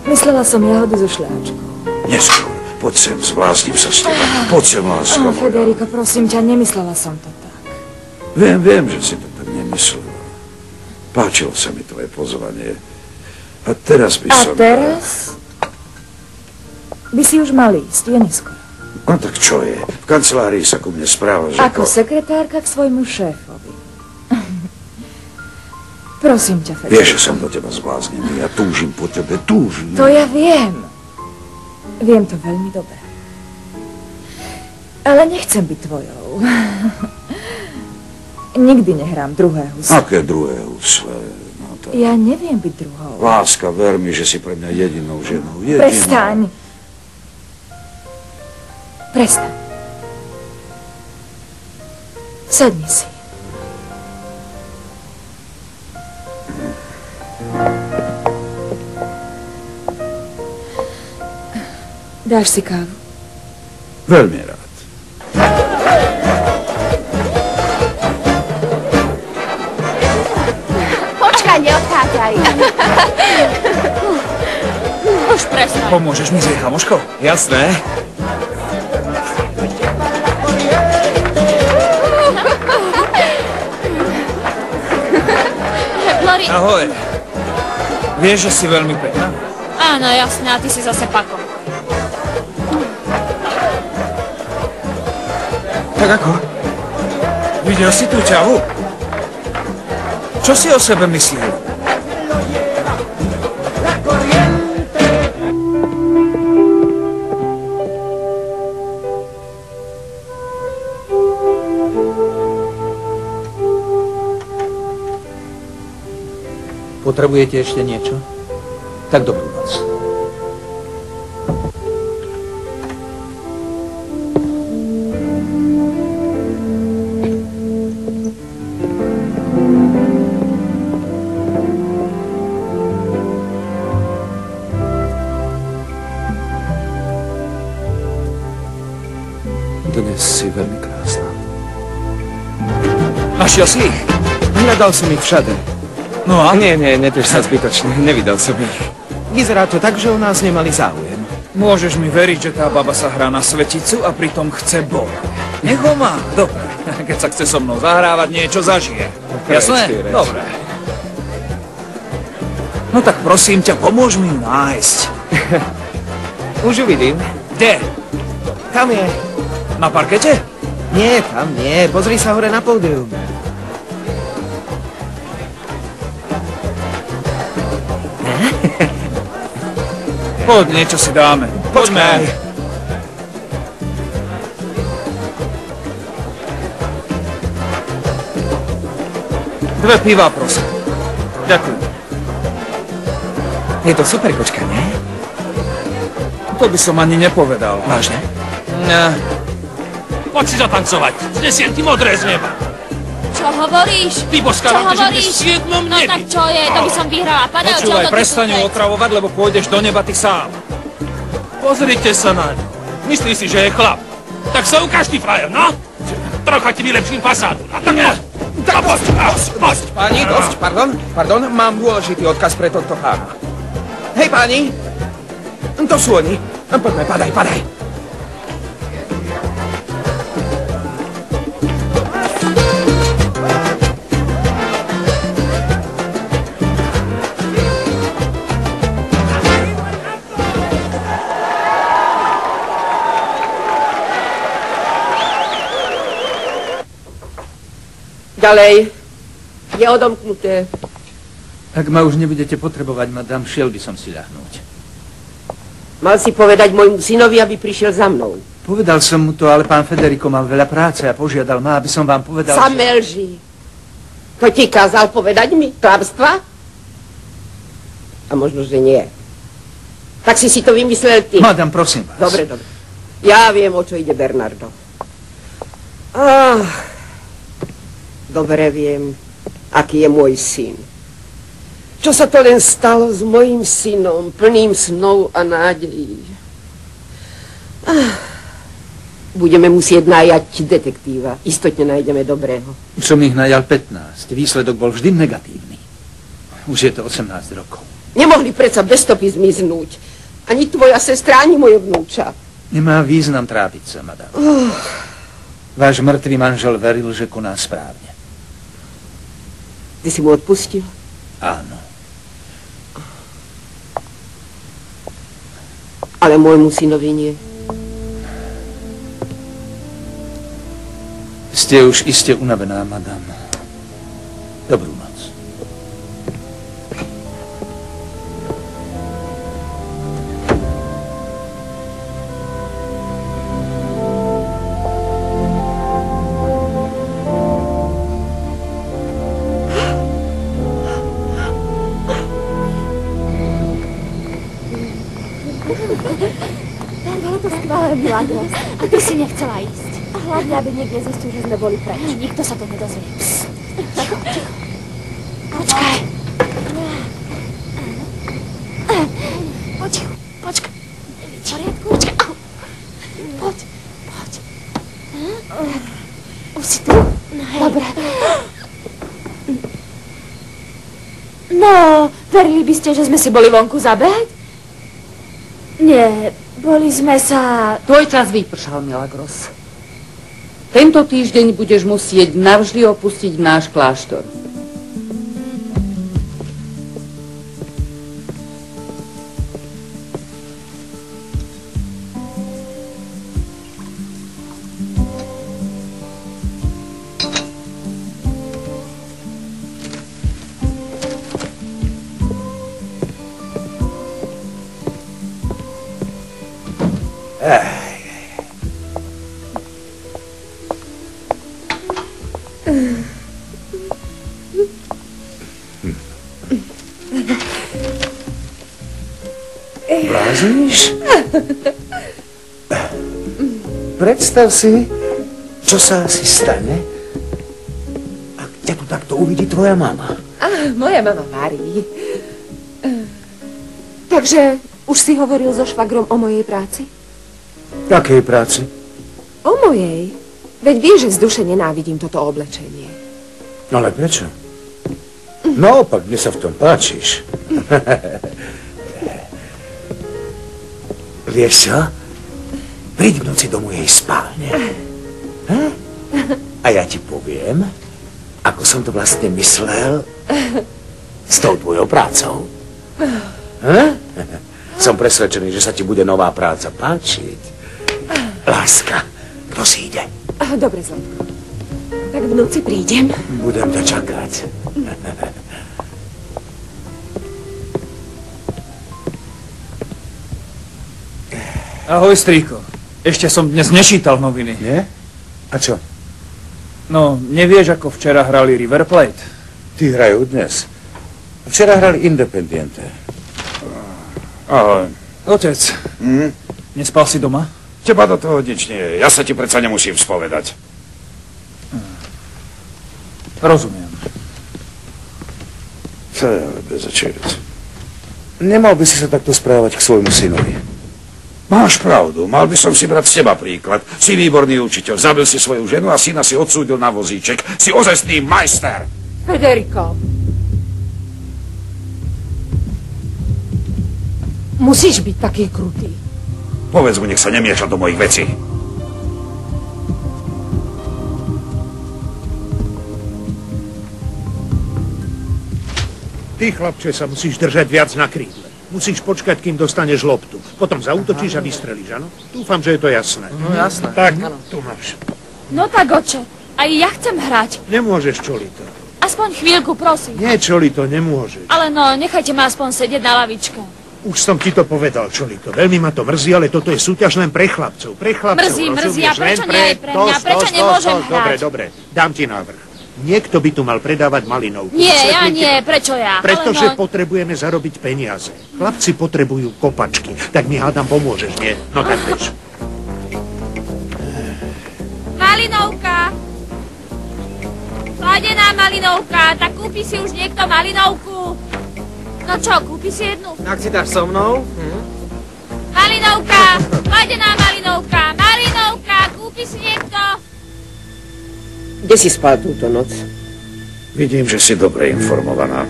Myslela som jahody zo šľáčku. Neskôr. Poď sem, zblázním sa s teba. Poď sem, láska moja. Federico, prosím ťa, nemyslela som to tak. Viem, že si to tak nemyslela. Páčilo sa mi tvoje pozvanie. A teraz by som... A teraz? By si už mal ísť, je neskoro. No tak čo je? V kancelárii sa ku mne správaš ako sekretárka k svojmu šéfovi. Prosím ťa, Federico. Vieš, že som do teba zbláznený. Ja túžim po tebe, túžim. To ja viem. Viem to veľmi dobre. Ale nechcem byť tvojou. Nikdy nehrám druhé husle. Aké druhé husle? No to... Ja neviem byť druhou. Láska, ver mi, že si pre mňa jedinou ženou. Prestaň. Prestaň. Sadni si. Dáš si kávu? Veľmi rád. Počkaj, neodchádzaj. Už prestaň. Pomôžeš mi s jej chamoškou? Jasné. Glory. Ahoj. Vieš, že si veľmi pekná? Áno, jasné, a ty si zase Pako. Tak ako? Videl si tú ťahu? Čo si o sebe myslel? Potrebujete ešte niečo? Tak dobrú noc. Dnes si veľmi krásna. Našiel si ich? Hľadal som ich všade. No a? Nie, netrž sa zbytočne. Nevidel som ich. Vyzerá to tak, že o nás nemali záujem. Môžeš mi veriť, že tá baba sa hrá na sveticu a pritom chce boj. Nech ho má. Dobre. Keď sa chce so mnou zahrávať, niečo zažije. Jasné? Dobre. No tak prosím ťa, pomôž mi ju nájsť. Už ju vidím. Kde? Tam je. Na parkete? Nie, tam nie. Pozri sa hore na pódium. Poď, niečo si dáme. Počkaj. Dve piva, prosím. Ďakujem. Je to super kočka, nie? To by som ani nepovedal. Vážne? Poď si zatancovať. Znesiem ti modré z neba. Čo hovoríš? Ty boskávam, že budeš v 7. No nebi. tak čo je? To by som vyhrala. Padaj, Počúvaj, prestaň ju otravovať, lebo pôjdeš do neba ty sám. Pozrite sa na ňu. Myslí si, že je chlap. Tak sa ukáž, ty frajer, no? Trocha ti vylepším fasádu. A tak poď. Páni, dosť, pardon, mám dôležitý odkaz pre tohto chána. Hej, páni, to sú oni. Poďme, padaj. Ďalej. Je odomknuté. Ak ma už nebudete potrebovať, madam, šiel by som si ľahnúť. Mal si povedať môjmu synovi, aby prišiel za mnou. Povedal som mu to, ale pán Federico mal veľa práce a požiadal ma, aby som vám povedal, Samé lži. To ti kázal povedať mi? Klamstva? A možno, že nie. Tak si to vymyslel ty. Madam, prosím vás. Dobre. Ja viem, o čo ide Bernardo. Dobre viem, aký je môj syn. Čo sa to len stalo s mojím synom, plným snov a nádejí. Budeme musieť nájať detektíva. Istotne nájdeme dobrého. Som ich najal 15. Výsledok bol vždy negatívny. Už je to 18 rokov. Nemohli predsa bez stopy zmiznúť. Ani tvoja sestra, ani moje vnúča. Nemá význam trápiť sa, madam. Váš mŕtvý manžel veril, že koná správne. Ty si mu odpustil? Áno. Ale môjmu synovi nie. Ste už iste unavená, madam. Dobrú noc. Bolo to skvelé, Milagros. A ty si nechcela ísť. A hlavne, aby niekde zistil, že sme boli preč. Nikto sa to nedozvie. Psst. Ticho, ticho. Počkaj. Poď, počkaj. V poriadku? Počkaj. Poď, poď. Už si tu? Dobre. No, verili by ste, že sme si boli vonku zabehať? Nie, boli sme sa... Tvoj čas vypršal, Milagros. Tento týždeň budeš musieť navždy opustiť náš kláštor. Blázniš? Predstav si, čo sa asi stane, ak ťa tu takto uvidí tvoja mama. Moja mama varí. Takže už si hovoril so švagrom o mojej práci? Akej práci? O mojej. Veď vieš, že z duše nenávidím toto oblečenie. Ale prečo? Naopak, mne sa v tom páčiš. Vieš čo? Príď v noci do mojej spálne. A ja ti poviem, ako som to vlastne myslel s tou tvojou prácou. Som presvedčený, že sa ti bude nová práca páčiť. Láska, kto si ide? Dobre, Zlatko. Tak v noci prídem. Budem ťa čakať. Ahoj, strýko. Ešte som dnes nečítal noviny. Nie? A čo? No, nevieš, ako včera hrali River Plate? Tí hrajú dnes. Včera hrali Independiente. Ahoj. Otec, nespal si doma? Teba do toho nič nie je. Ja sa ti predsa nemusím spovedať. Rozumiem. To je ale bezačerec. Nemal by si sa takto správať k svojmu synovi. Máš pravdu, mal by som si brať z teba príklad. Si výborný učiteľ, zabil si svoju ženu a syna si odsúdil na vozíček. Si ozajstný majster. Federico. Musíš byť taký krutý. Povedz mu, nech sa nemieša do mojich vecí. Ty, chlapče, sa musíš držať viac na krídle. Musíš počkať, kým dostaneš loptu. Potom zaútočíš a vystrelíš, áno? Dúfam, že je to jasné. No jasné. Tak, tu máš. No tak, oče, aj ja chcem hrať. Nemôžeš, Čolito. Aspoň chvíľku, prosím. Nie, Čolito, nemôžeš. Ale no, nechajte ma aspoň sedieť na lavičke. Už som ti to povedal, Čolito. Veľmi ma to mrzí, ale toto je súťaž len pre chlapcov. Pre chlapcov, Mrzí, a rozumieš? prečo Len nie aj pre mňa? Prečo nemôžem hrať? Dobre, dám ti návrh. Niekto by tu mal predávať malinovku. Nie, ja nie, prečo ja? Pretože Ale no... potrebujeme zarobiť peniaze. Chlapci potrebujú kopačky. Tak mi hádam pomôžeš, nie? No tak bež. Malinovka! Sladená malinovka, tak kúpi si už niekto malinovku. No čo, kúpi si jednu? Ak si dáš so mnou? Malinovka! Sladená malinovka! Malinovka! Kúpi si niekto? Kde si spal túto noc? Vidím, že si dobre informovaná.